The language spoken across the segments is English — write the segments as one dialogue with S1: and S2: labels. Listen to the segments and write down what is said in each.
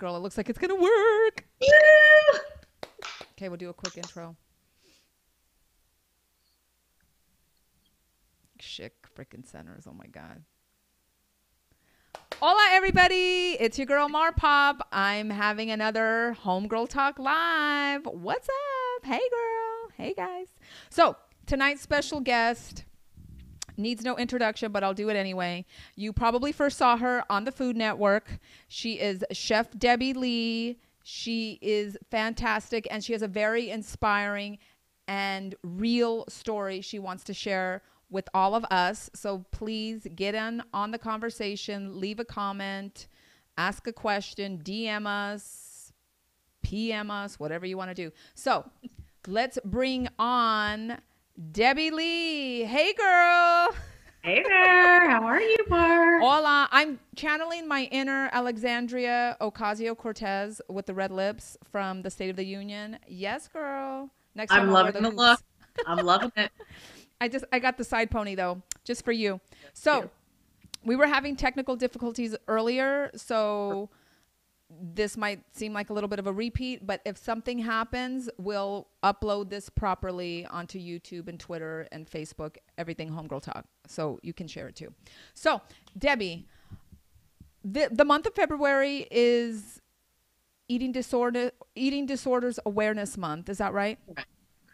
S1: girl, it looks like it's going to work.
S2: Yeah.
S1: Okay, we'll do a quick intro. Chic freaking centers. Oh my God. Hola, everybody. It's your girl, Mar Pop. I'm having another Homegirl Talk live. What's up? Hey, girl. Hey, guys. So tonight's special guest needs no introduction, but I'll do it anyway. You probably first saw her on the Food Network. She is Chef Debbie Lee. She is fantastic, and she has a very inspiring and real story she wants to share with all of us. So please get in on the conversation, leave a comment, ask a question, DM us, PM us, whatever you want to do. So let's bring on Debbie Lee. Hey, girl.
S2: Hey there. How are you, Mar?
S1: Hola. I'm channeling my inner Alexandria Ocasio-Cortez with the red lips from the State of the Union. Yes, girl. Next time
S2: I'm loving the look. I'm loving it.
S1: I got the side pony though, just for you. So we were having technical difficulties earlier, so this might seem like a little bit of a repeat, but if something happens, we'll upload this properly onto YouTube and Twitter and Facebook, everything Homegirl Talk, so you can share it too. So Debbie, the month of February is Eating Disorders Awareness Month. Is that right?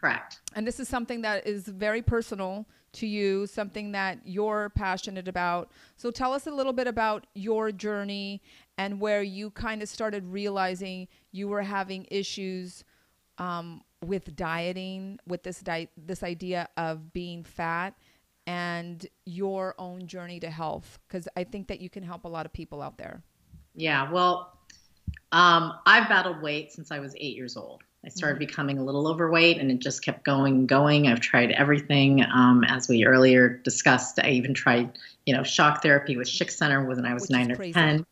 S2: Correct.
S1: And this is something that is very personal to you, something that you're passionate about. So tell us a little bit about your journey and where you kind of started realizing you were having issues with dieting, with this idea of being fat, and your own journey to health, because I think that you can help a lot of people out there.
S2: Yeah, well, I've battled weight since I was 8 years old. I started becoming a little overweight, and it just kept going and going. I've tried everything. As we earlier discussed, I even tried, shock therapy with Schick Center when I was 9 or 10.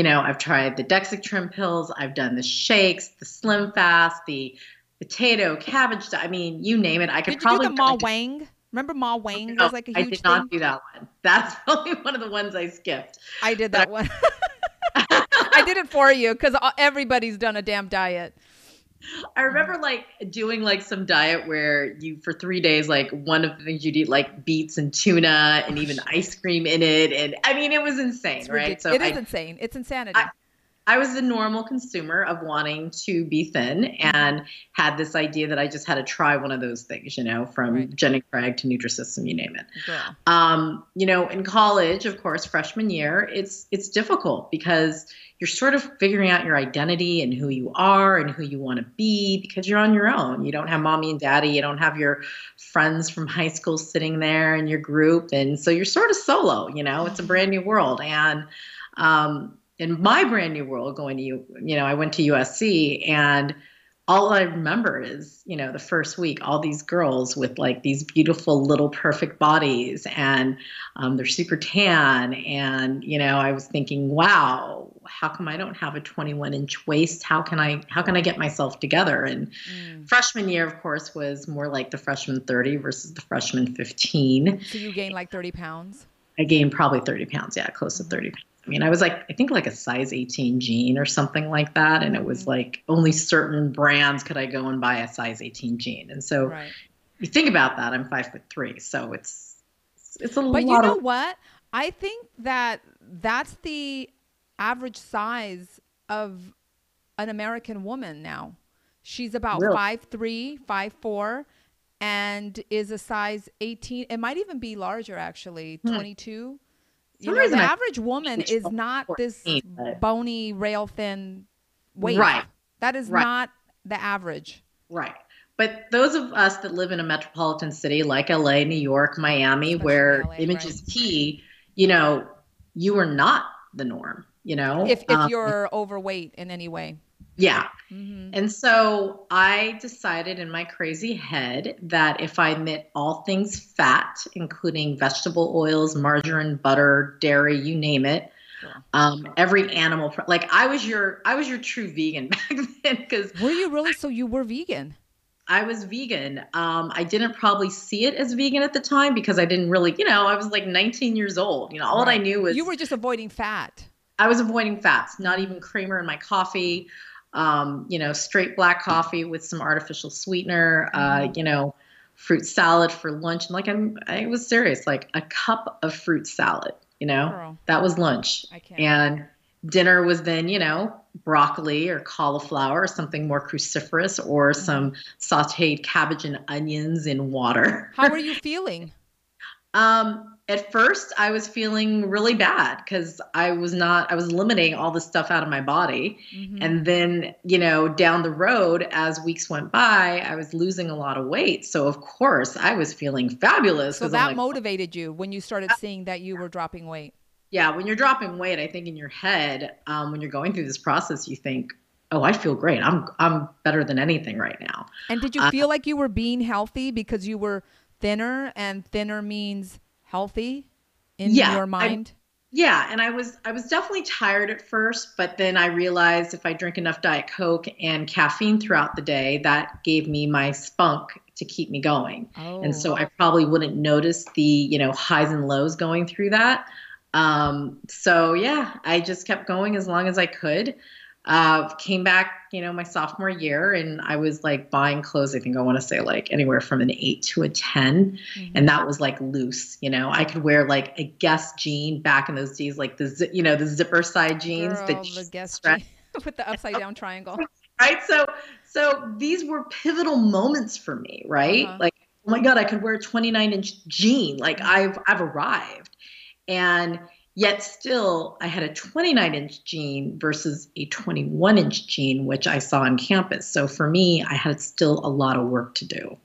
S2: I've tried the Dexatrim pills. I've done the shakes, the Slim Fast, the potato, cabbage. I mean, you name it. I could probably
S1: do the Ma Wang. Remember Ma Wang was like a huge thing?
S2: I did not do that one. That's probably one of the ones I skipped.
S1: I did that one. I did it for you because everybody's done a damn diet.
S2: I remember doing some diet where you, for 3 days, one of the things you'd eat beets and tuna and even ice cream in it. And I mean, it was insane, right?
S1: So it is insane. It's insanity.
S2: I was a normal consumer of wanting to be thin and had this idea that I just had to try one of those things, from Jenny Craig to Nutrisystem, you name it.
S1: Yeah.
S2: In college, of course, freshman year, it's difficult because you're sort of figuring out your identity and who you are and who you want to be because you're on your own. You don't have mommy and daddy. You don't have your friends from high school sitting there in your group. And so you're sort of solo, it's a brand new world. And, in my brand new world going to, I went to USC, and all I remember is, the first week, all these girls with these beautiful little perfect bodies, and they're super tan. And, I was thinking, wow, how come I don't have a 21-inch waist? How can I get myself together? And freshman year, of course, was more like the freshman 30 versus the freshman 15.
S1: So you gained 30 pounds?
S2: I gained probably 30 pounds. Yeah, close to 30 pounds. I mean, I was I think a size 18 jean or something like that. And it was only certain brands could I go and buy a size 18 jean. And so you think about that, I'm 5'3". So it's a lot.
S1: But you know what? I think that's the average size of an American woman now. She's about 5'3", 5'4", and is a size 18. It might even be larger, actually, 22. The average woman is not this bony, rail thin weight. Right. That is not the average.
S2: Right. But those of us that live in a metropolitan city like LA, New York, Miami, especially where LA, image is key, you are not the norm, If
S1: you're overweight in any way.
S2: Yeah. Mm-hmm. And so I decided in my crazy head that if I met all things fat, including vegetable oils, margarine, butter, dairy, you name it, every animal, I was your true vegan back then. Because
S1: were you really? So you were vegan?
S2: I was vegan. I didn't probably see it as vegan at the time because I didn't really, I was 19 years old. All that I knew was
S1: you were just avoiding fat.
S2: I was avoiding fats, not even creamer in my coffee, straight black coffee with some artificial sweetener, fruit salad for lunch. And like, I was serious, like a cup of fruit salad,
S1: Girl,
S2: that was lunch.
S1: I can't.
S2: And dinner was then, broccoli or cauliflower or something more cruciferous or some sauteed cabbage and onions in water.
S1: How were you feeling?
S2: At first I was feeling really bad because I was eliminating all this stuff out of my body. And then, down the road, as weeks went by, I was losing a lot of weight. So of course I was feeling fabulous.
S1: So that motivated you when you started seeing that you were dropping weight.
S2: Yeah. When you're dropping weight, I think in your head, when you're going through this process, you think, oh, I feel great. I'm better than anything right now.
S1: And did you feel like you were being healthy because you were thinner, and thinner means healthy in your mind?
S2: And I was definitely tired at first, but then I realized if I drink enough Diet Coke and caffeine throughout the day, that gave me my spunk to keep me going.
S1: Oh.
S2: And so I probably wouldn't notice the, highs and lows going through that. I just kept going as long as I could. Came back, my sophomore year, and I was like buying clothes. I think I want to say like anywhere from an 8 to a 10. And that was like loose, I could wear like a Guess jean back in those days, like the zipper side jeans.
S1: Girl, the Guess jean with the upside down triangle.
S2: Right. So these were pivotal moments for me, right? Like, oh my God, I could wear a 29-inch jean. Like I've arrived. And yet still, I had a 29-inch jean versus a 21-inch jean, which I saw on campus. So for me, I had still a lot of work to do.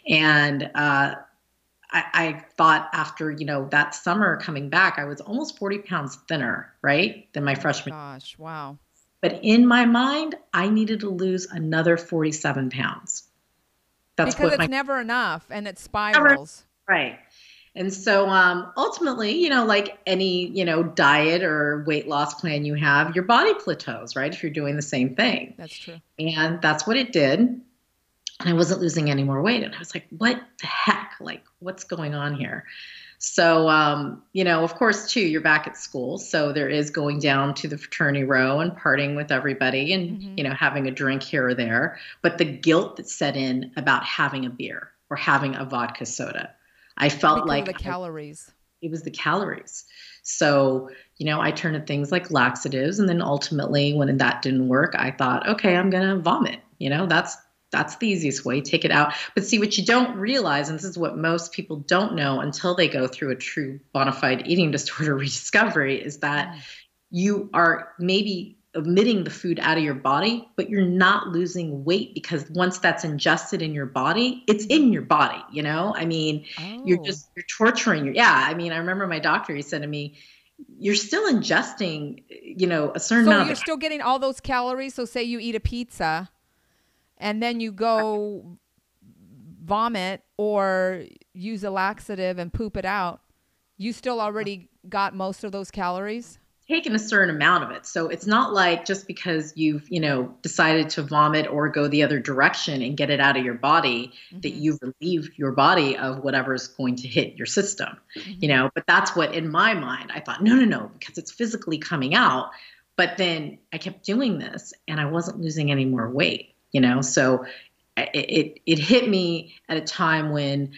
S2: And I thought after, that summer coming back, I was almost 40 pounds thinner, right, than my freshman.
S1: Gosh, wow.
S2: But in my mind, I needed to lose another 47 pounds.
S1: That's because it's never enough, and it spirals.
S2: Right. And so ultimately, like any, diet or weight loss plan you have, your body plateaus, right? If you're doing the same thing.
S1: That's true.
S2: And that's what it did. And I wasn't losing any more weight. And I was like, what the heck? Like, what's going on here? So, of course, too, you're back at school. So there is going down to the fraternity row and partying with everybody and, having a drink here or there. But the guilt that set in about having a beer or having a vodka soda. I felt like
S1: the calories.
S2: It was the calories. So, I turned to things like laxatives. And then ultimately, when that didn't work, I thought, okay, I'm going to vomit. That's the easiest way. Take it out. But see, what you don't realize, and this is what most people don't know until they go through a true bona fide eating disorder rediscovery, is that you are maybe emitting the food out of your body, but you're not losing weight because once that's ingested in your body, it's in your body, you're torturing I remember my doctor, he said to me, you're still ingesting, a certain amount. So
S1: you're still getting all those calories. So say you eat a pizza and then you go vomit or use a laxative and poop it out. You still already got most of those calories?
S2: Taken a certain amount of it. So it's not like just because you've, decided to vomit or go the other direction and get it out of your body that you relieve your body of whatever's going to hit your system, but that's what in my mind, I thought, no, because it's physically coming out. But then I kept doing this and I wasn't losing any more weight, so it hit me at a time when,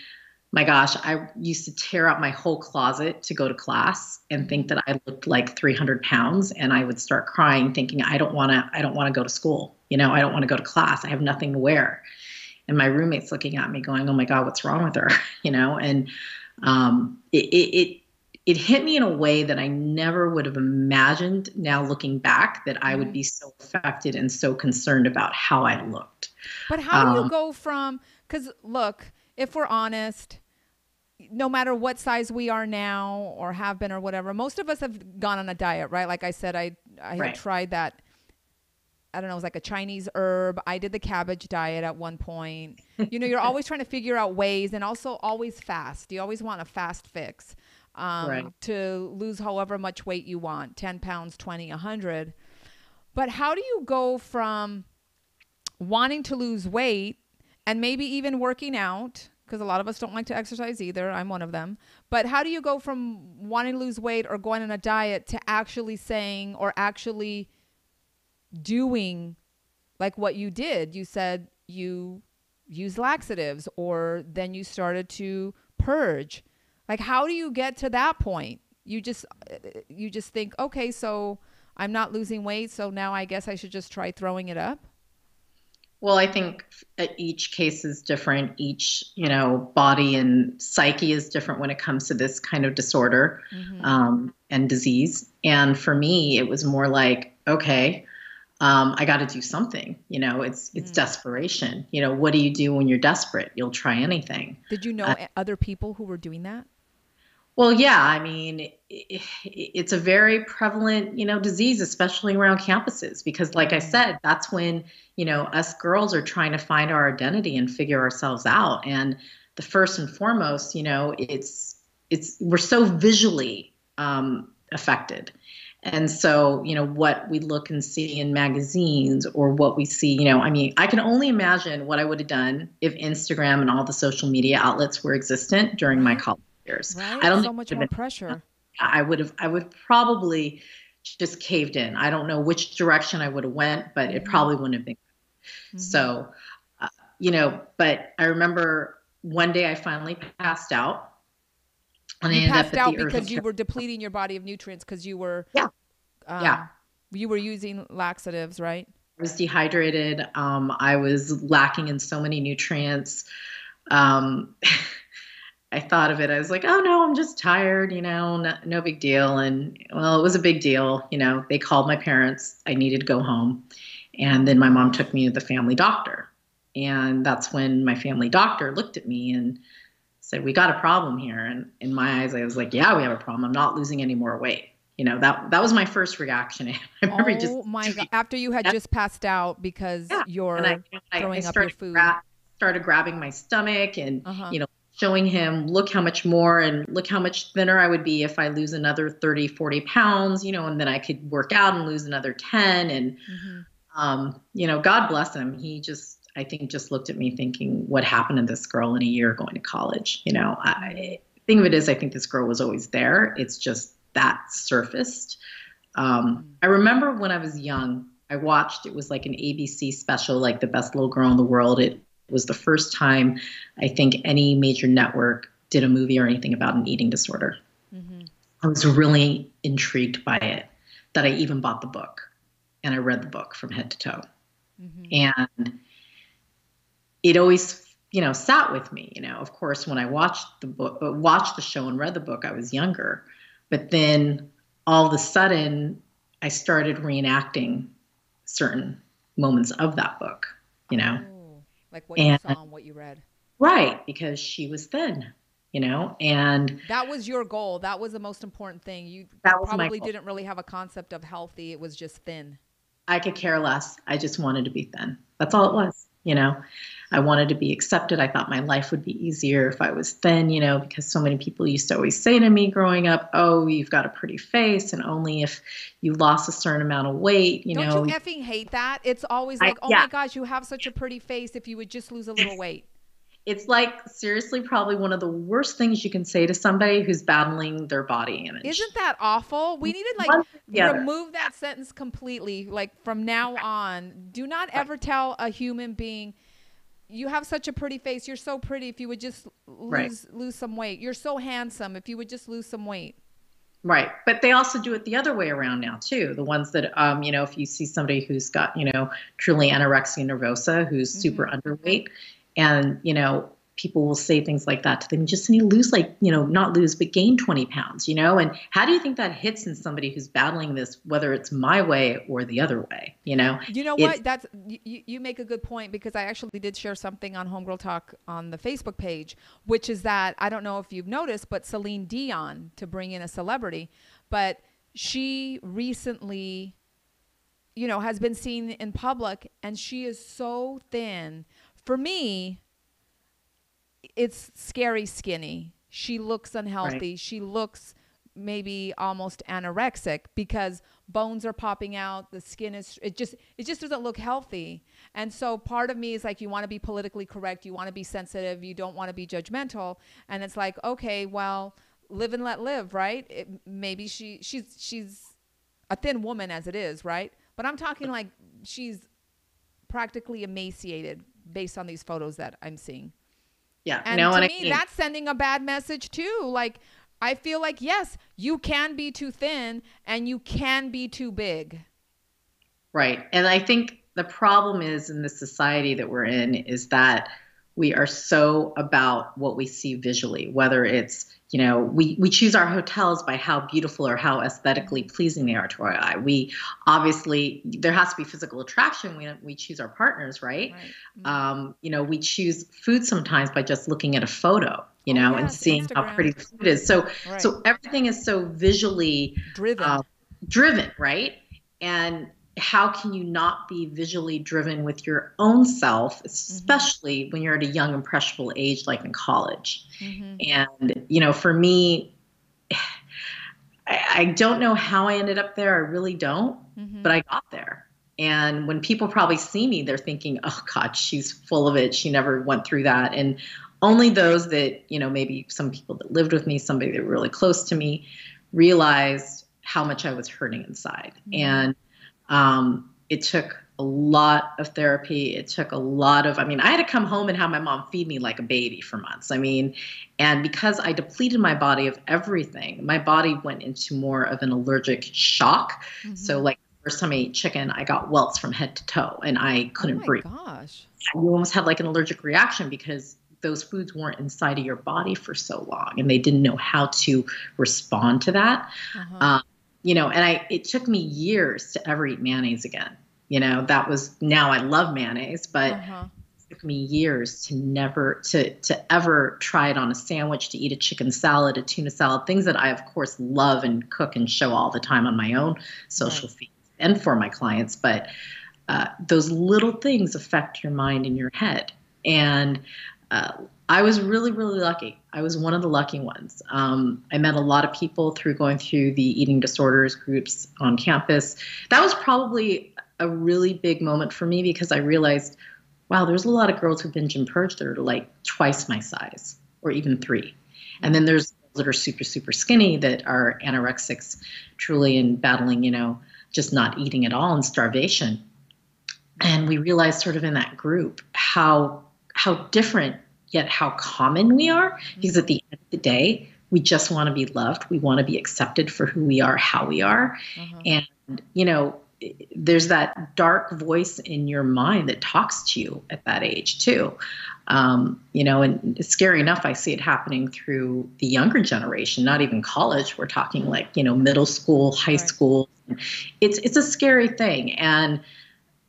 S2: my gosh, I used to tear out my whole closet to go to class and think that I looked like 300 pounds. And I would start crying thinking, I don't want to go to school. I don't want to go to class. I have nothing to wear. And my roommate's looking at me going, oh my God, what's wrong with her? And it hit me in a way that I never would have imagined now looking back that I would be so affected and so concerned about how I looked.
S1: But how do you go from, because look, if we're honest, no matter what size we are now or have been or whatever, most of us have gone on a diet, right? Like I said, I had tried that. I don't know, it was like a Chinese herb. I did the cabbage diet at one point. You're always trying to figure out ways, and also always fast. You always want a fast fix to lose however much weight you want, 10 pounds, 20, 100. But how do you go from wanting to lose weight and maybe even working out, because a lot of us don't like to exercise either. I'm one of them. But how do you go from wanting to lose weight or going on a diet to actually saying or actually doing like what you did? You said you use laxatives, or then you started to purge. Like, how do you get to that point? You just think, okay, so I'm not losing weight, so now I guess I should just try throwing it up.
S2: Well, I think each case is different. Each, body and psyche is different when it comes to this kind of disorder, and disease. And for me, it was more like, okay, I got to do something. It's desperation. What do you do when you're desperate? You'll try anything.
S1: Did you know other people who were doing that?
S2: Well, yeah, I mean, it's a very prevalent, disease, especially around campuses, because like I said, that's when, us girls are trying to find our identity and figure ourselves out. And the first and foremost, we're so visually affected. And so, what we look and see in magazines or what we see, I mean, I can only imagine what I would have done if Instagram and all the social media outlets were existent during my college years.
S1: Right?
S2: I don't
S1: so much more pressure.
S2: I would probably just caved in. I don't know which direction I would have went, but it probably wouldn't have been. So, but I remember one day I finally passed out.
S1: And you passed out because you were depleting your body of nutrients because you were, you were using laxatives, right?
S2: I was dehydrated. I was lacking in so many nutrients. I thought of it. I was like, oh no, I'm just tired, no big deal. And well, it was a big deal. They called my parents. I needed to go home. And then my mom took me to the family doctor. And that's when my family doctor looked at me and said, we got a problem here. And in my eyes, I was like, yeah, we have a problem. I'm not losing any more weight. That was my first reaction. I remember
S1: my God. After you had just passed out because you're throwing up your food.
S2: Started grabbing my stomach and, showing him, look how much more and look how much thinner I would be if I lose another 30, 40 pounds, and then I could work out and lose another 10. And, God bless him. He I think just looked at me thinking, what happened to this girl in a year going to college? The thing of it is, I think this girl was always there. It's just that surfaced. I remember when I was young, I watched, it was like an ABC special, like The Best Little Girl in the World. It was the first time I think any major network did a movie or anything about an eating disorder. I was really intrigued by it, that I even bought the book and I read the book from head to toe. And it always, sat with me, of course, when I watched the show and read the book, I was younger, but then all of a sudden I started reenacting certain moments of that book,
S1: Like what you saw and what you read.
S2: Right, because she was thin, and
S1: that was your goal. That was the most important thing. You probably didn't really have a concept of healthy. It was just thin.
S2: I could care less. I just wanted to be thin. That's all it was, I wanted to be accepted. I thought my life would be easier if I was thin, because so many people used to always say to me growing up, oh, you've got a pretty face, and only if you lost a certain amount of weight,
S1: Don't you effing hate that? It's always like, my gosh, you have such a pretty face if you would just lose a little weight.
S2: It's like, seriously, probably one of the worst things you can say to somebody who's battling their body image.
S1: Isn't that awful? We need to remove that sentence completely. Like from now on, do not ever tell a human being, you have such a pretty face. You're so pretty. If you would just lose some weight. You're so handsome. If you would just lose some weight.
S2: Right. But they also do it the other way around now too. The ones that, if you see somebody who's got, truly anorexia nervosa, who's super underweight, and, people will say things like that to them. You just need to lose, not lose, but gain 20 pounds, and how do you think that hits in somebody who's battling this, whether it's my way or the other way,
S1: what? That's, you make a good point, because I actually did share something on Homegirl Talk on the Facebook page, which is that, I don't know if you've noticed, but Celine Dion, to bring in a celebrity, but she recently, has been seen in public, and she is so thin. For me, it's scary skinny. She looks unhealthy. Right. She looks maybe almost anorexic, because bones are popping out, the skin is, it just doesn't look healthy. And so part of me is like, you want to be politically correct, you want to be sensitive, you don't want to be judgmental. And it's like, okay, well, live and let live, right? Maybe she's a thin woman as it is, right? But I'm talking like she's practically emaciated based on these photos that I'm seeing.
S2: Yeah.
S1: And
S2: No,
S1: to
S2: and
S1: me, that's sending a bad message too. Like, I feel like, yes, you can be too thin and you can be too big.
S2: right. And I think the problem is in the society that we're in is that we are so about what we see visually, whether it's, we choose our hotels by how beautiful or how aesthetically pleasing they are to our eye. We obviously, there has to be physical attraction when we choose our partners, right? We choose food sometimes by just looking at a photo, and seeing
S1: Instagram.
S2: how pretty the food is. So everything is so visually driven, right? And how can you not be visually driven with your own self, especially when you're at a young, impressionable age, like in college? And, for me, I don't know how I ended up there. I really don't, but I got there. And when people probably see me, they're thinking, oh God, she's full of it. She never went through that. And only those that, maybe some people that lived with me, somebody that were really close to me, realized how much I was hurting inside. And it took a lot of therapy. It took a lot of, I had to come home and have my mom feed me like a baby for months. And because I depleted my body of everything, my body went into more of an allergic shock. So like the first time I ate chicken, I got welts from head to toe and I couldn't breathe.
S1: Oh my gosh.
S2: You almost had like an allergic reaction because those foods weren't inside of your body for so long and they didn't know how to respond to that. And it took me years to ever eat mayonnaise again. Now I love mayonnaise, but it took me years to ever try it on a sandwich, to eat a chicken salad, a tuna salad, things that I, of course, love and cook and show all the time on my own social feeds and for my clients. But those little things affect your mind and your head. And I was really, really lucky. I was one of the lucky ones. I met a lot of people through going through the eating disorders groups on campus. That was probably a really big moment for me because I realized, wow, there's a lot of girls who binge and purge that are like twice my size or even 3. And then there's those that are super, super skinny that are anorexics, truly, and battling, just not eating at all and starvation. And we realized sort of in that group how different yet how common we are, because at the end of the day, we just want to be loved. We want to be accepted for who we are, how we are. And, there's that dark voice in your mind that talks to you at that age too. And it's scary enough. I see it happening through the younger generation, not even college. We're talking like, middle school, high school. It's a scary thing. And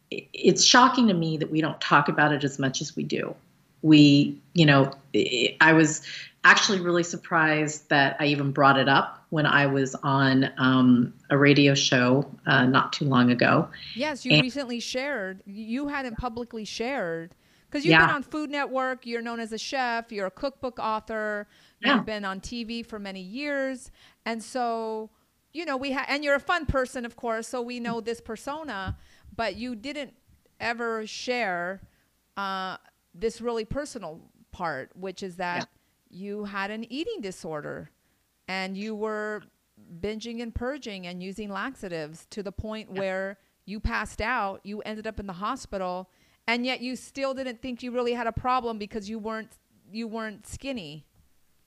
S2: it's shocking to me that we don't talk about it as much as we do. I was actually really surprised that I even brought it up when I was on a radio show not too long ago.
S1: Yes, you recently shared. You hadn't publicly shared because you've been on Food Network. You're known as a chef. You're a cookbook author. You've been on TV for many years. And so, and you're a fun person, of course, so we know this persona, but you didn't ever share this really personal part, which is that you had an eating disorder and you were binging and purging and using laxatives to the point where you passed out, you ended up in the hospital, and yet you still didn't think you really had a problem because you weren't skinny.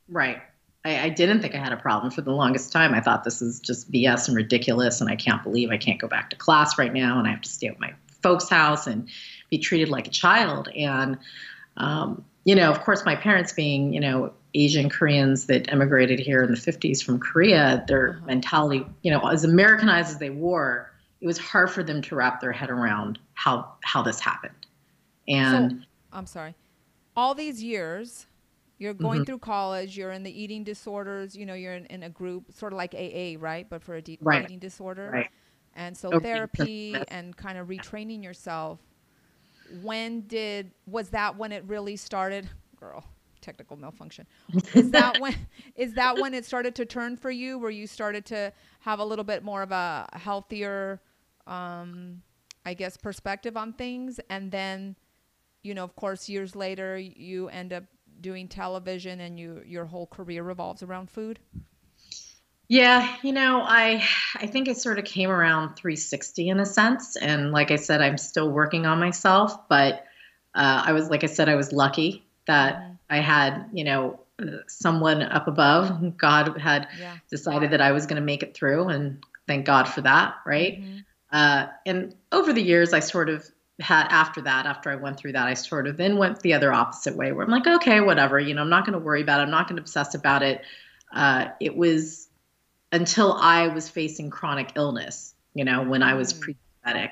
S2: Right. I didn't think I had a problem for the longest time. I thought this is just BS and ridiculous, and I can't believe I can't go back to class right now, and I have to stay at my folks' house and be treated like a child. And, of course, my parents being, Asian Koreans that emigrated here in the 50s from Korea, their mentality, as Americanized as they were, it was hard for them to wrap their head around how this happened. And
S1: so, I'm sorry, all these years, you're going through college, you're in the eating disorders, you're in a group sort of like AA, right? But for a eating disorder. Right. And so therapy and kind of retraining yourself. Was that when it really started? Girl, technical malfunction. Is that when it started to turn for you, where you started to have a little bit more of a healthier, I guess, perspective on things? And then, you know, of course, years later, you end up doing television, and your whole career revolves around food.
S2: Yeah, you know, I think it sort of came around 360 in a sense, and like I said, I'm still working on myself, but I was lucky that I had, you know, someone up above. God had decided that I was going to make it through, and thank God for that, right? And over the years, I sort of had, after I went through that, I sort of then went the other opposite way, where I'm like, okay, whatever, you know, I'm not going to worry about it. I'm not going to obsess about it. It was until I was facing chronic illness, you know, when I was pre-diabetic.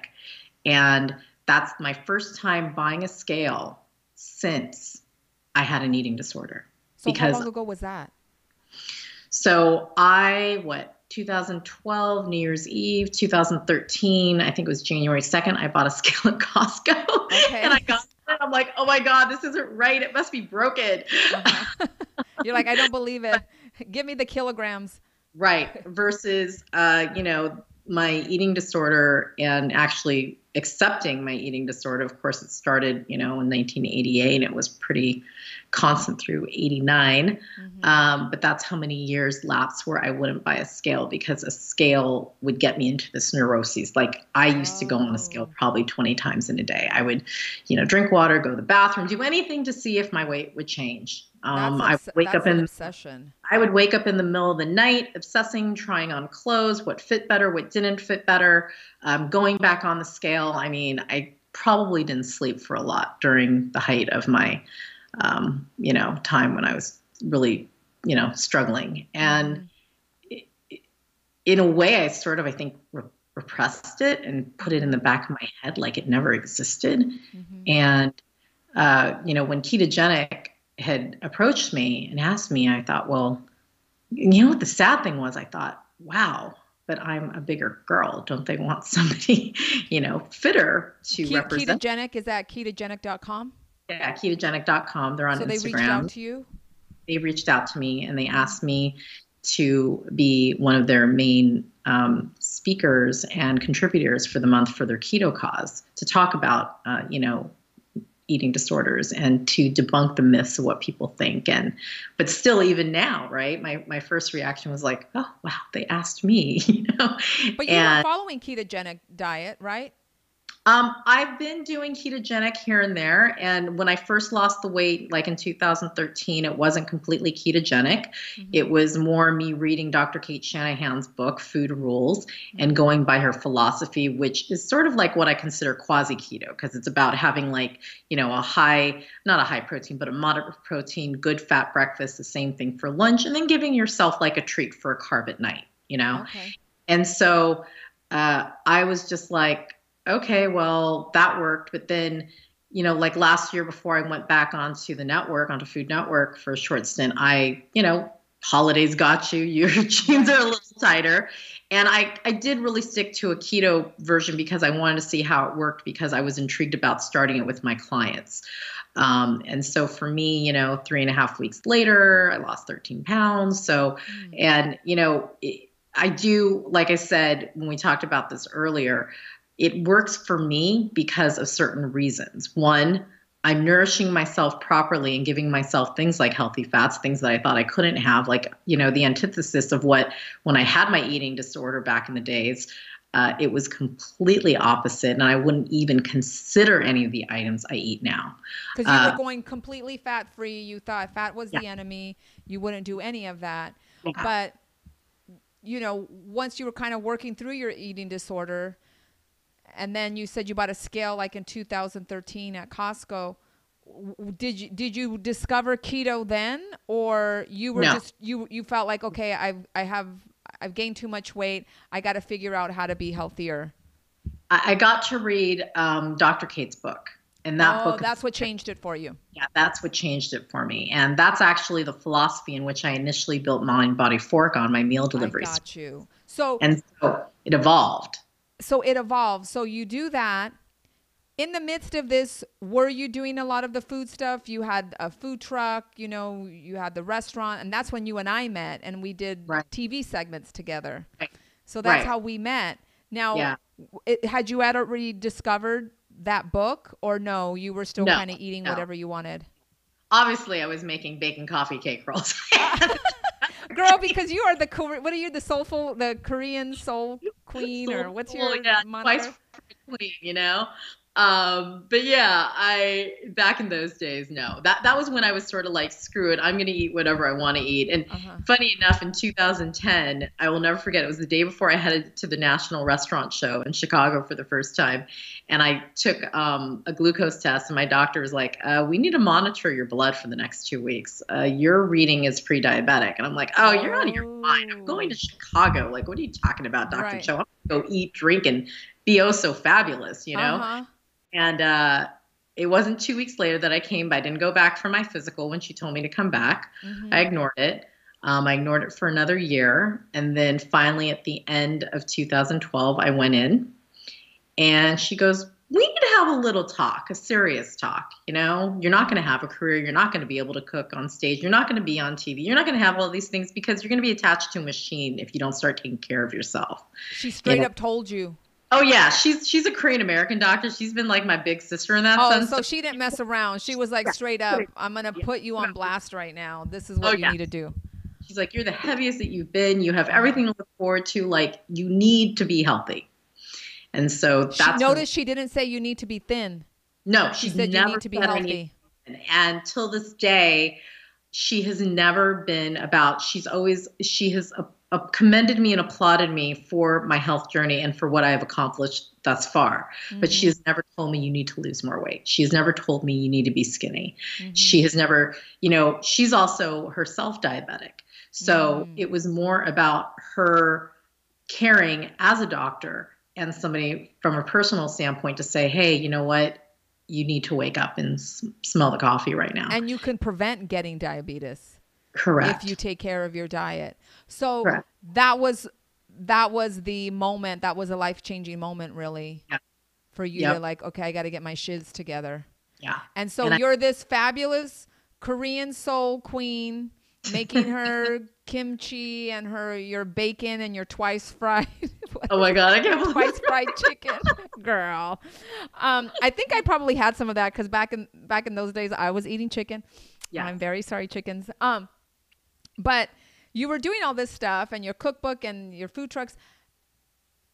S2: And that's my first time buying a scale since I had an eating disorder.
S1: So how long ago was that?
S2: So 2012, New Year's Eve, 2013, I think it was January 2nd, I bought a scale at Costco. Okay. And I got it. I'm like, oh my God, this isn't right. It must be broken.
S1: You're like, I don't believe it. Give me the kilograms.
S2: Right. Versus, you know, my eating disorder, and actually accepting my eating disorder. Of course, it started, you know, in 1988, and it was pretty constant through 89. But that's how many years lapsed where I wouldn't buy a scale, because a scale would get me into this neuroses. Like, I used to go on a scale probably 20 times in a day. I would, you know, drink water, go to the bathroom, do anything to see if my weight would change. I would wake up
S1: obsession.
S2: I would wake up in the middle of the night obsessing, trying on clothes, what fit better, what didn't fit better, going back on the scale. I mean, I probably didn't sleep for a lot during the height of my, you know, time when I was really, you know, struggling. And in a way, I sort of, I think, repressed it and put it in the back of my head like it never existed. And, you know, when ketogenic had approached me and asked me, I thought, well, you know what the sad thing was? I thought, wow, but I'm a bigger girl. Don't they want somebody, you know, fitter to represent?
S1: Ketogenic, is that ketogenic.com?
S2: Yeah, ketogenic.com. They're on Instagram.
S1: So they reached out to you?
S2: They reached out to me, and they asked me to be one of their main speakers and contributors for the month for their keto cause, to talk about, you know, eating disorders and to debunk the myths of what people think. But still, even now, right, my first reaction was like, oh wow, they asked me, you know.
S1: But you were following ketogenic diet, right?
S2: I've been doing ketogenic here and there. And when I first lost the weight, like in 2013, it wasn't completely ketogenic. It was more me reading Dr. Kate Shanahan's book, Food Rules, and going by her philosophy, which is sort of like what I consider quasi-keto, because it's about having, like, you know, not a high protein, but a moderate protein, good fat breakfast, the same thing for lunch, and then giving yourself like a treat for a carb at night, you know? Okay. And so I was just like, okay, well, that worked. But then, you know, like last year before I went back onto Food Network for a short stint, you know, holidays got you, your jeans are a little tighter. And I did really stick to a keto version because I wanted to see how it worked, because I was intrigued about starting it with my clients. And so for me, you know, 3.5 weeks later, I lost 13 pounds. So, and, you know, I do, like I said, when we talked about this earlier, it works for me because of certain reasons. One, I'm nourishing myself properly and giving myself things like healthy fats, things that I thought I couldn't have, like, you know, the antithesis of what, when I had my eating disorder back in the days, it was completely opposite. And I wouldn't even consider any of the items I eat now.
S1: Because you were going completely fat-free. You thought fat was the enemy. You wouldn't do any of that. Yeah. But, you know, once you were kind of working through your eating disorder, and then you said you bought a scale like in 2013 at Costco. Did you discover keto then, or you were just you felt like, okay, I've gained too much weight, I got to figure out how to be healthier?
S2: I got to read Dr. Kate's book, and that book.
S1: That's what changed it for you.
S2: Yeah, that's what changed it for me, and that's actually the philosophy in which I initially built Mind Body Fork on my meal deliveries.
S1: I got you.
S2: So it evolved.
S1: So it evolved. So you do that. in the midst of this, were you doing a lot of the food stuff? You had a food truck, you know, you had the restaurant, and that's when you and I met and we did TV segments together.
S2: Right.
S1: So that's how we met. Now, had you already discovered that book, or no, you were still kind of eating whatever you wanted?
S2: Obviously, I was making bacon coffee cake rolls.
S1: Girl, because you are the Korean soul queen, or what's your moniker?
S2: Twice queen, you know? But yeah, back in those days, no, that was when I was sort of like, screw it, I'm going to eat whatever I want to eat. And funny enough, in 2010, I will never forget, it was the day before I headed to the National Restaurant Show in Chicago for the first time. And I took a glucose test, and my doctor was like, we need to monitor your blood for the next 2 weeks. Your reading is pre-diabetic. And I'm like, oh, you're out of your mind. I'm going to Chicago. Like, what are you talking about, Dr. Cho? I'm going to go eat, drink, and be oh so fabulous, you know? And it wasn't 2 weeks later that I came, but I didn't go back for my physical when she told me to come back. I ignored it. I ignored it for another year. And then finally at the end of 2012, I went in and she goes, we need to have a little talk, a serious talk. You know, you're not going to have a career. You're not going to be able to cook on stage. You're not going to be on TV. You're not going to have all these things because you're going to be attached to a machine if you don't start taking care of yourself.
S1: She straight up told you.
S2: Oh yeah, she's a Korean American doctor. She's been like my big sister in that sense.
S1: So she didn't mess around. She was like straight up, I'm gonna put you on blast right now. This is what you need to do.
S2: She's like, you're the heaviest that you've been. You have everything to look forward to. Like, you need to be healthy. And so that's
S1: notice she didn't say you need to be thin.
S2: No,
S1: she said you need to be healthy.
S2: And till this day, she has never been about. She has commended me and applauded me for my health journey and for what I have accomplished thus far. But she has never told me you need to lose more weight. She has never told me you need to be skinny. She has never, you know, she's also herself diabetic. So it was more about her caring as a doctor and somebody from a personal standpoint to say, hey, you know what? You need to wake up and smell the coffee right now.
S1: And you can prevent getting diabetes.
S2: Correct.
S1: If you take care of your diet. So
S2: Correct.
S1: that was the moment. That was a life-changing moment, really, for you to like, okay, I got to get my shiz together.
S2: Yeah.
S1: And so you're this fabulous Korean soul queen, making her kimchi and your bacon and your twice fried.
S2: Oh my God, I can't believe
S1: twice fried chicken, girl. I think I probably had some of that because back in those days I was eating chicken. Yeah, I'm very sorry, chickens. But you were doing all this stuff and your cookbook and your food trucks,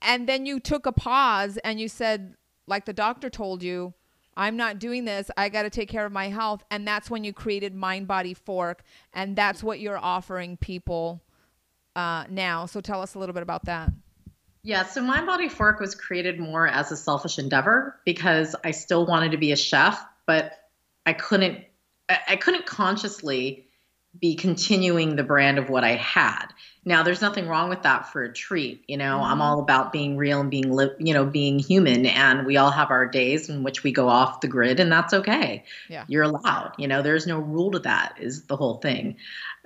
S1: and then you took a pause and you said, like the doctor told you, I'm not doing this. I got to take care of my health. And that's when you created Mind Body Fork. And that's what you're offering people now. So tell us a little bit about that.
S2: Yeah, so Mind Body Fork was created more as a selfish endeavor because I still wanted to be a chef, but I couldn't consciously be continuing the brand of what I had. Now, there's nothing wrong with that for a treat. You know, I'm all about being real and being human. And we all have our days in which we go off the grid, and that's okay. Yeah. You're allowed. You know, there's no rule to that is the whole thing.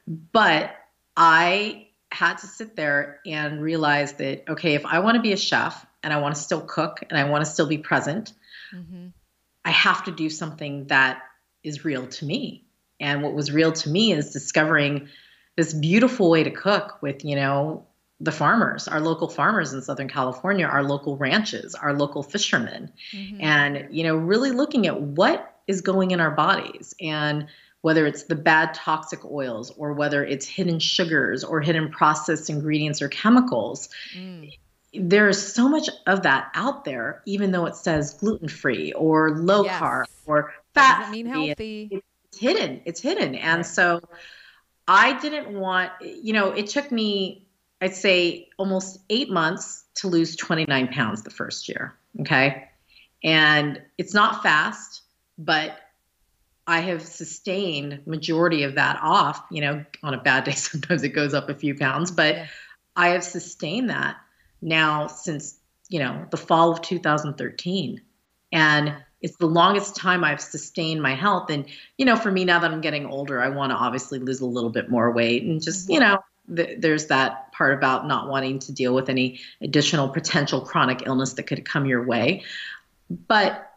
S2: But I had to sit there and realize that, okay, if I want to be a chef and I want to still cook and I want to still be present, I have to do something that is real to me. And what was real to me is discovering this beautiful way to cook with, you know, the farmers, our local farmers in Southern California, our local ranches, our local fishermen, and, you know, really looking at what is going in our bodies and whether it's the bad toxic oils or whether it's hidden sugars or hidden processed ingredients or chemicals. There's so much of that out there, even though it says gluten-free or low carb or fat.
S1: Doesn't mean healthy.
S2: It's hidden. And so I didn't want, you know, it took me, I'd say almost 8 months to lose 29 pounds the first year. Okay. And it's not fast, but I have sustained majority of that off, you know, on a bad day. Sometimes it goes up a few pounds, but I have sustained that now since, you know, the fall of 2013. And it's the longest time I've sustained my health. And, you know, for me, now that I'm getting older, I want to obviously lose a little bit more weight and just, you know, there's that part about not wanting to deal with any additional potential chronic illness that could come your way. But,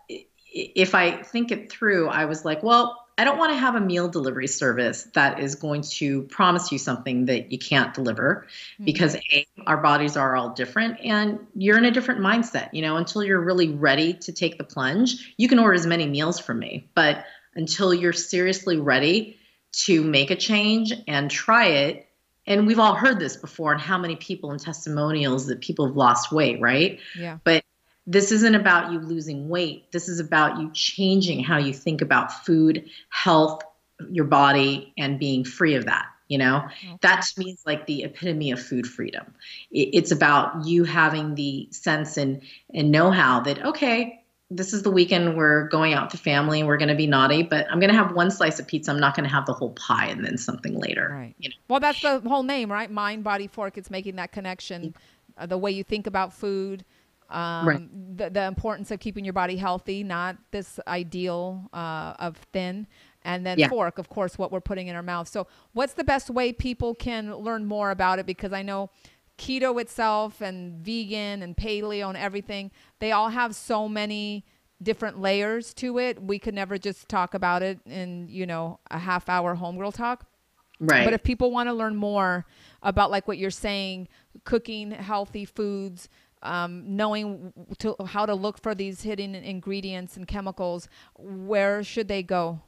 S2: if I think it through, I was like, well, I don't want to have a meal delivery service that is going to promise you something that you can't deliver because A, our bodies are all different and you're in a different mindset. Until you're really ready to take the plunge, you can order as many meals from me. But until you're seriously ready to make a change and try it, and we've all heard this before and how many people in testimonials that people have lost weight, right?
S1: Yeah.
S2: But this isn't about you losing weight. This is about you changing how you think about food, health, your body, and being free of that.
S1: Okay.
S2: That to me is like the epitome of food freedom. It's about you having the sense and know-how that, okay, this is the weekend we're going out with the family and we're going to be naughty, but I'm going to have one slice of pizza. I'm not going to have the whole pie and then something later.
S1: Right. Well, that's the whole name, right? Mind, body, fork. It's making that connection, the way you think about food.
S2: Right.
S1: The importance of keeping your body healthy, not this ideal of thin. And then fork, of course, what we're putting in our mouth. So what's the best way people can learn more about it? Because I know keto itself and vegan and paleo and everything, they all have so many different layers to it. We could never just talk about it in, a half-hour Homegirl Talk.
S2: Right.
S1: But if people want to learn more about like what you're saying, cooking healthy foods, knowing how to look for these hidden ingredients and chemicals, where should they go?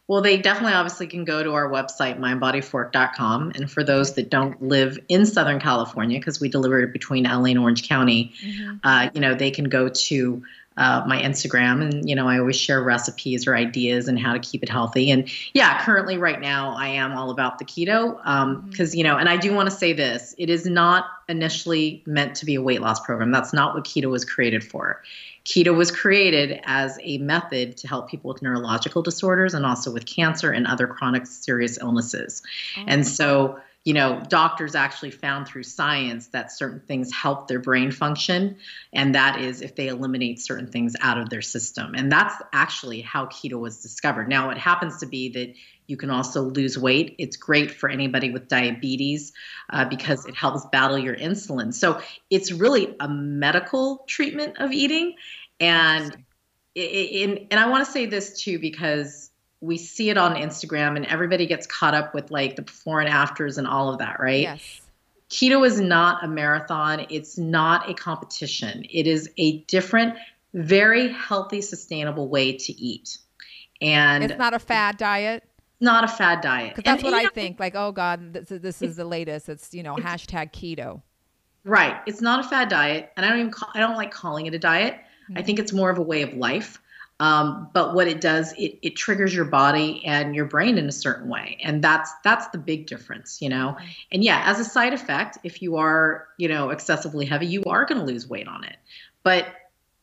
S2: Well, they definitely obviously can go to our website, mindbodyfork.com. And for those that don't live in Southern California, because we deliver it between LA and Orange County, they can go to my Instagram, and I always share recipes or ideas and how to keep it healthy. And currently right now I am all about the keto because and I do want to say this: it is not initially meant to be a weight loss program. That's not what keto was created for. Keto was created as a method to help people with neurological disorders and also with cancer and other chronic serious illnesses. And so doctors actually found through science that certain things help their brain function. And that is if they eliminate certain things out of their system. And that's actually how keto was discovered. Now, it happens to be that you can also lose weight. It's great for anybody with diabetes because it helps battle your insulin. So it's really a medical treatment of eating. And I want to say this too, because we see it on Instagram and everybody gets caught up with like the before and afters and all of that, right?
S1: Yes.
S2: Keto is not a marathon. It's not a competition. It is a different, very healthy, sustainable way to eat. And
S1: it's not a fad diet.
S2: Not a fad diet.
S1: Because that's what I think. Like, oh God, this is the latest. It's hashtag keto.
S2: Right. It's not a fad diet, and I don't like calling it a diet. I think it's more of a way of life. But what it does, it triggers your body and your brain in a certain way. And that's the big difference, And as a side effect, if you are, excessively heavy, you are going to lose weight on it. But,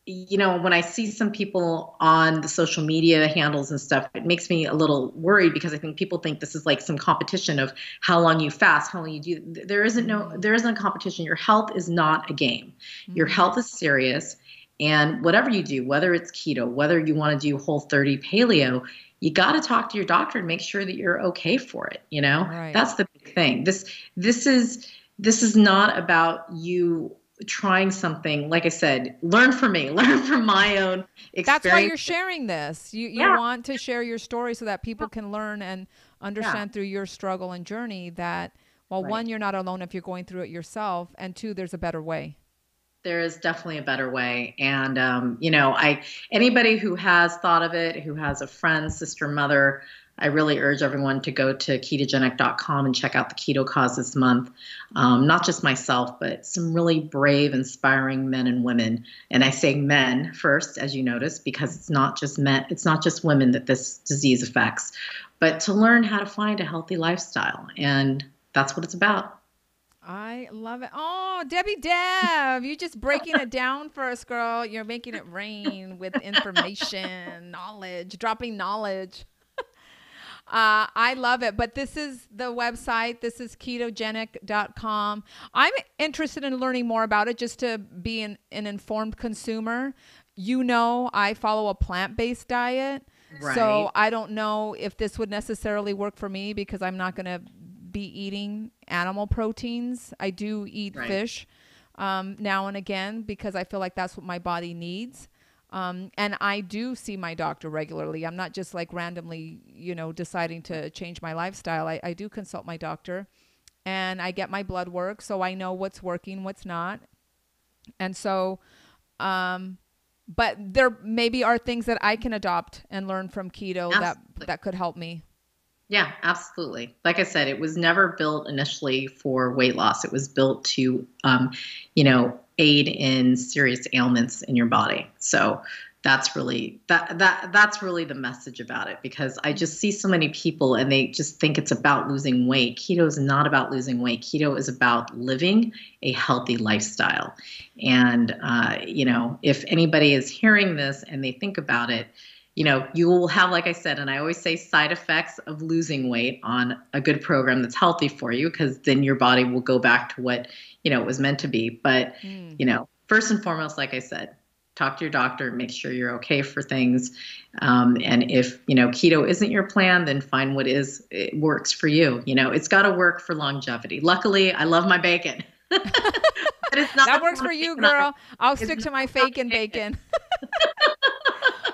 S2: when I see some people on the social media handles and stuff, it makes me a little worried because I think people think this is like some competition of how long you fast, how long you do. There isn't a competition. Your health is not a game. Your health is serious. And whatever you do, whether it's keto, whether you want to do Whole30 paleo, you got to talk to your doctor and make sure that you're okay for it.
S1: Right.
S2: That's the big thing. This is not about you trying something. Like I said, learn from me, learn from my own experience.
S1: That's why you're sharing this. You want to share your story so that people can learn and understand through your struggle and journey that, well, one, you're not alone if you're going through it yourself, and two, there's a better way.
S2: There is definitely a better way. And, anybody who has thought of it, who has a friend, sister, mother, I really urge everyone to go to ketogenic.com and check out the Keto Cause this month. Not just myself, but some really brave, inspiring men and women. And I say men first, as you notice, because it's not just men, it's not just women that this disease affects, but to learn how to find a healthy lifestyle. And that's what it's about.
S1: I love it. Oh, Debbie Deb, you just breaking it down for us, girl. You're making it rain with information, knowledge, dropping knowledge. I love it. But this is the website. This is ketogenic.com. I'm interested in learning more about it just to be an informed consumer. I follow a plant-based diet.
S2: Right.
S1: So I don't know if this would necessarily work for me because I'm not going to be eating animal proteins. I do eat fish now and again because I feel like that's what my body needs. And I do see my doctor regularly. I'm not just like randomly, deciding to change my lifestyle. I do consult my doctor and I get my blood work. So I know what's working, what's not. And so, but there maybe are things that I can adopt and learn from keto that could help me.
S2: Yeah, absolutely. Like I said, it was never built initially for weight loss. It was built to, aid in serious ailments in your body. So that's really that's really the message about it, because I just see so many people and they just think it's about losing weight. Keto is not about losing weight. Keto is about living a healthy lifestyle. And, if anybody is hearing this and they think about it, you will have, like I said, and I always say, side effects of losing weight on a good program that's healthy for you, because then your body will go back to what, it was meant to be. But, first and foremost, like I said, talk to your doctor, make sure you're okay for things. And if, keto isn't your plan, then find what it works for you. It's got to work for longevity. Luckily, I love my bacon. But it's not
S1: that works for you, girl. I'll stick to my fake and bacon.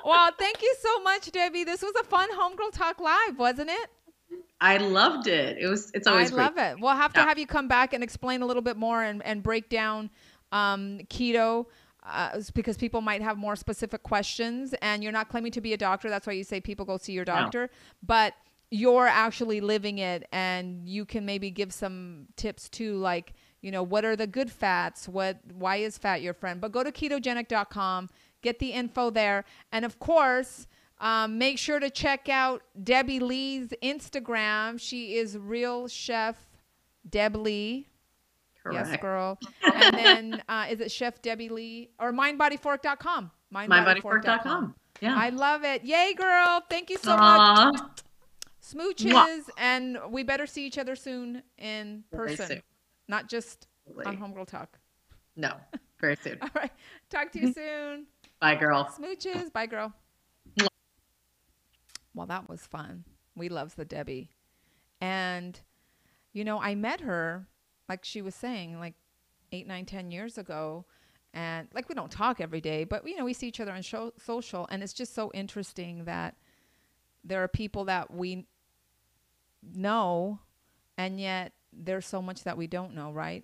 S1: Well, thank you so much, Debbie. This was a fun Homegirl Talk Live, wasn't it?
S2: I loved it. It's always great.
S1: I love it. We'll have to have you come back and explain a little bit more and break down keto, because people might have more specific questions, and you're not claiming to be a doctor. That's why you say people go see your doctor, no. But you're actually living it, and you can maybe give some tips too, like, what are the good fats? Why is fat your friend? But go to ketogenic.com. Get the info there. And of course, make sure to check out Debbie Lee's Instagram. She is Real Chef Deb Lee. Correct. Yes, girl. And then is it Chef Debbie Lee or mindbodyfork.com?
S2: Mindbodyfork.com. Yeah.
S1: I love it. Yay, girl. Thank you so much. Smooches. Mwah. And we better see each other soon in person. Not just on Homegirl Talk.
S2: No, very soon.
S1: All right. Talk to you soon.
S2: Bye, girl.
S1: Smooches. Bye, girl. Well, that was fun. We loves the Debbie. And, I met her, like she was saying, like 8, 9, 10 years ago. And like, we don't talk every day, but, we see each other on social. And it's just so interesting that there are people that we know, and yet there's so much that we don't know, right?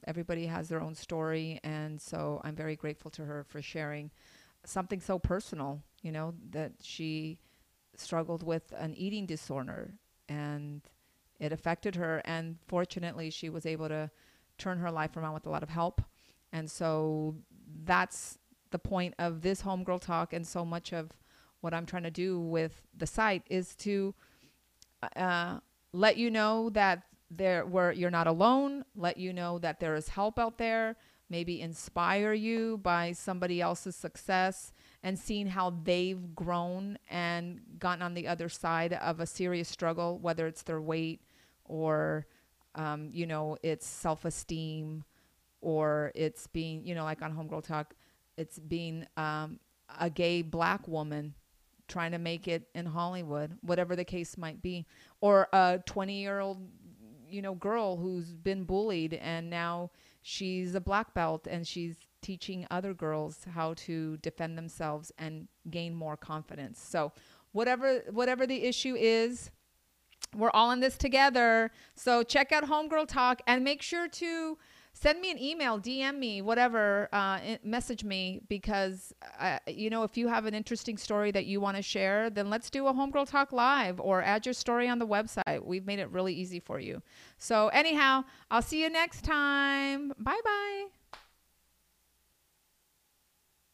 S1: Everybody has their own story. And so I'm very grateful to her for sharing something so personal, that she struggled with an eating disorder and it affected her. And fortunately, she was able to turn her life around with a lot of help. And so that's the point of this Homegirl Talk. And so much of what I'm trying to do with the site is to let you know that you're not alone, let you know that there is help out there, maybe inspire you by somebody else's success and seeing how they've grown and gotten on the other side of a serious struggle, whether it's their weight or, it's self-esteem, or it's being, like on Homegirl Talk, it's being a gay Black woman trying to make it in Hollywood, whatever the case might be, or a 20-year-old girl who's been bullied and now she's a black belt and she's teaching other girls how to defend themselves and gain more confidence. So whatever the issue is, we're all in this together. So check out Homegirl Talk and make sure to send me an email, DM me, whatever, message me, because, if you have an interesting story that you want to share, then let's do a Homegirl Talk Live or add your story on the website. We've made it really easy for you. So anyhow, I'll see you next time. Bye-bye.